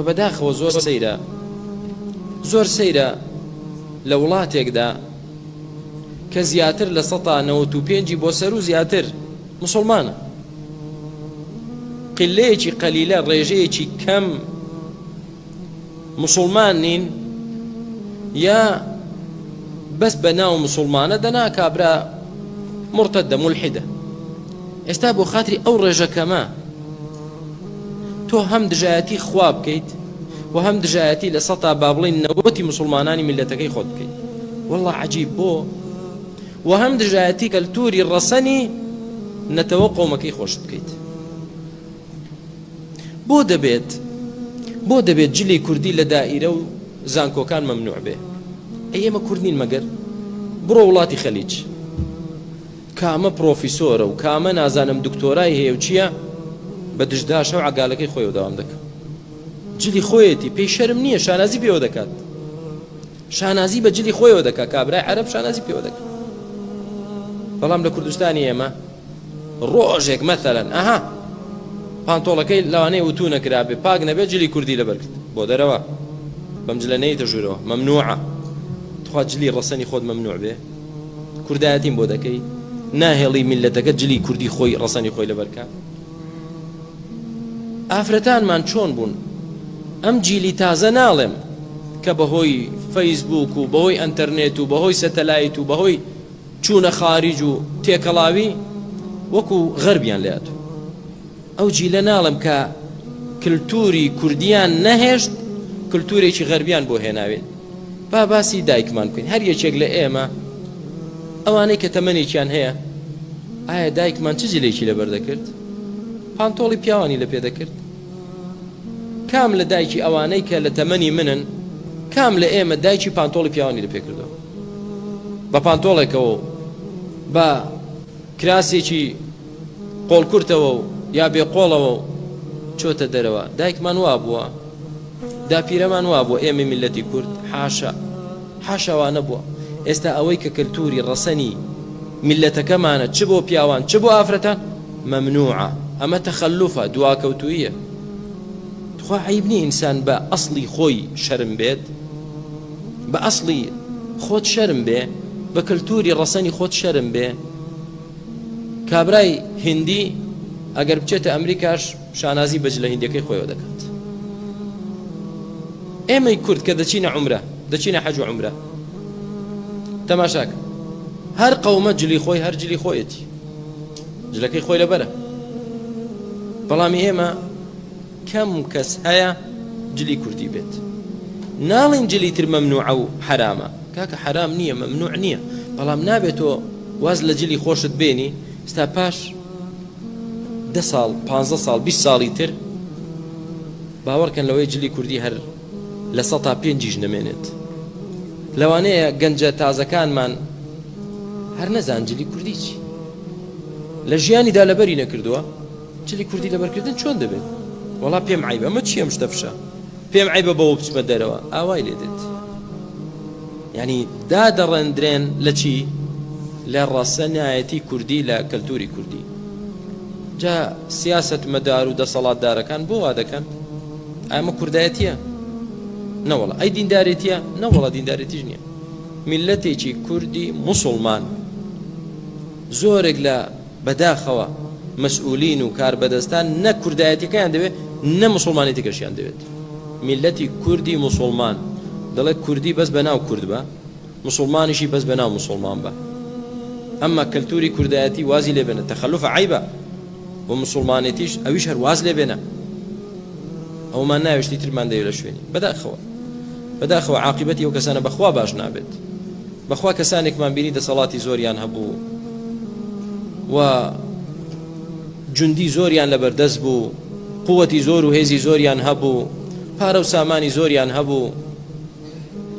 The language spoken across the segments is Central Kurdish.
چونکە بەداخەوە زۆر سەیرە لە وڵاتێکدا کە زیاتر لە 95 بۆ سەر و زیاتر مسلمانە، قلەیەکی قەلیلە ڕێژەیەکی کەم مسلمان نین، یا بەس بە ناو مسلمانە دەنا کابرا مرتدە ملحدە. ئێستا بۆ خاتری ئەو ڕێژەکەمە تۆ هەم دژایەتی خوا بکەیت و هەم دژایەتی لە 100 با بڵین 90 مسلمانانی میلەتەکەی خۆت بکەیت. والله عجیب بۆ و هەم دژایەتی کەلتوری ڕەسەنی نەتەوە قۆمەکەی خۆشت بکەیت. بۆ دەبێت جلی کوردی لە دائیرە و زانکۆکان مەمنوع بێ. ئێمە کورد نین مەگەر بڕۆ وڵاتی خەلیج، کامە پرۆفیسۆرە و کامە نازانم دکتۆرای هەیە و چییە بە دژداشە و عەگالەکەی خۆی دەوام دەکات. جلی خۆیەتی پێی شەرم نییە، شانازی پێوە دەکات، شانازی بە جلی خۆیەوە دەکات. کابرای عەرەب شانازی پێوە دەکات. بەڵام لە کوردستانی ئێمە ڕۆژێک مەثەلەن پانتۆڵەکەی لەوانەیە وتو نەکرابێ پاک نەبێت جلی کوردی لەبەر کرد بۆ دەرەوە بەم جلە نەیتە ژوورەوە مەمنوعە. تخوا جلی ڕەسەنی خۆت مەمنوع بێ، کوردایەتیم بۆ دەکەی، ناهێڵی میلەتەکە جلی کوردی خۆی ڕەسەنی خۆی لەبەرکە. ئافرەتانمان چۆن بوون؟ ئەم جیلی تازە ناڵێم کە بەهۆی فەیسبوک و بەهۆی ئەنتەرنێت و بەهۆی سەتەلایت و بەهۆی چوونە خارج و تێکەڵاوی وەکو غەربیان لێهاتوو. ئەو جیلە ناڵم کە کللتوری کوردیان نەهێشت، کللتورێکی غەربیان بۆ هێناوێت. با باسی دایکمان بکەین. هەر یەکێک لە ئێمە ئەوانەی کە تەمەنێکیان هەیە، ئایا دایکمان چ جلێکی لەبەر دەکرد؟ پانتۆڵی پیاوانی لە پێ دەکرد؟ کام لە دایکی ئەوانەی کە لە تەمەنی منن، کام لە ئێمە دایکی پانتۆڵی پیاوانی لە پێ کردەوە؟ بە پانتۆڵێکەوە بە کراسێکی قۆڵکورتەوە و یا بێقۆڵەوە چۆتە دەرەوە. دایکمان وا بووە، داپیرەمان وا بووە ئێمە میلەتی کورد حاشاوانە بووە. ئێستا ئەوەی کە کللتوری ڕەسەنی میلەتەکەمانە چ بۆ پیاوان چ بۆ ئافرەتان مەمنوعە. ئەمە تەخەلوفە، دواکەوتویە. تخوا عیب نییە ئینسان بە ئەسڵی خۆی شەرم بێت، بە ئەسڵی خۆت شەرم بێ، بە کللتوری ڕەسەنی خۆت شەرم بێ. کابرای هندی ئەگەر بچێتە ئەمریکاش شانازی بەجلە هندیەکەی خۆیەوە دەکات. ئێمەی کورد کە دەچینە عومرە، دەچینە حەج و عومرە، تەماشاکە هەر قەومە جلی خۆی هەر جلی خۆیەتی، جلەکەی خۆی لەبەرە. بەڵامی ئێمە کەم کەس هەیە جلی کوردی بێت. ناڵین جلی تر مەمنوعە و حرامە، کاکە حرام نییە مەمنوع نییە، بەڵام نابێتەوە واز لە جلی خۆشت بێنی ستا پاش 10 ساڵ 15 ساڵ 20 ساڵی تر باوەڕکەن لەوەی جلی کوردی هەر لە 105 نەمێنێت. لەوانەیە گەنجە تازەکانمان هەر نەزان جلی کوردی چی، لە ژیانیدا لەبەری نەکردووە. جلی کوردی لەبەرکردن چۆن دەبێت؟ وەڵا پێم عیبە، ئەمە چییە مشتەفشە، پێم عیبە بەوە بچمە دەرەوە، ئاوای لێ دێت. یعنی دادەڕێندرێن لە چی؟ لە ڕەسەنایەتی کوردی، لە کەلتوری کوردی. جا سیاست مەدار و دەسەڵاتدارەکان بۆ وا دەکەن ئەمە کوردایەتیە؟ نەوەڵە. ئەی دیندارێتیە؟ نەوەڵە دیندارێتیش نییە. میلەتێکی کوردی مسلمان زۆرێک لە بەداخەوە مەسئولین و کاربەدەستان نە کوردایەتیەکەیان دەوێت نە مسلمانێتیەکەشیان دەوێت. میلەتی کوردی مسلمان دەڵێت کوردی بەس بە ناو کورد بە، مسلمانیشی بەس بە ناو مسلمان بە. ئەمما کەلتوری کوردایەتی وازی لێ بێنە، تەخەلوفە عیبە، و مسلمانێتیش ئەویش هەر واز لێ بێنە. ئەومان ناویشتی ترمان دەوێت لە شوێنی بەداخەوە عاقبەتی ئەو کەسانە بەخوا باش نابێت. بەخوا کەسانێکمان بینی دەسەڵاتی زۆریان هەبوو و جوندی زۆریان لەبەردەست بوو، قووەتی زۆر و هێزی زۆریان هەبوو، پارە و سامانی زۆریان هەبوو،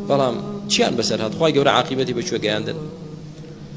بەڵام چیان بەسەر هات؟ خوای گەورە عاقبەتی بەکوێ گەیاندن؟